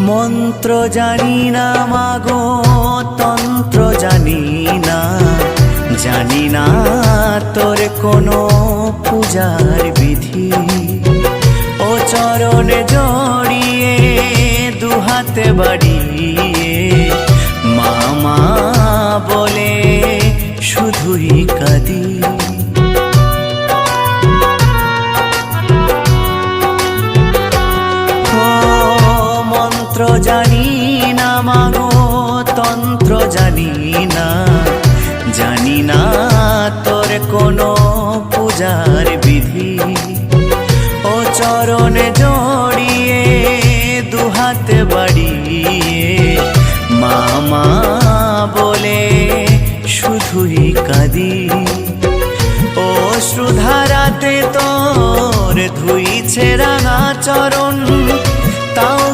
মন্ত্র জানি না মাগো, তন্ত্র জানি না, জানি না তোর কোনো পূজার বিধি। ও চরণে জড়িয়ে দুহাতে বাড়িয়ে মামা বলে শুধুই কাঁদি। মন্ত্র জানি না মাগো, তন্ত্র জানি না, জানি না তোর কোনো পূজার বিধি। ও চরণে জড়িয়ে দুহাতে বাড়িয়ে মামা বলে শুধুই কাঁদি। ও শ্রুধারাতে তোর ধুইছে রাঙা চরণ, তাও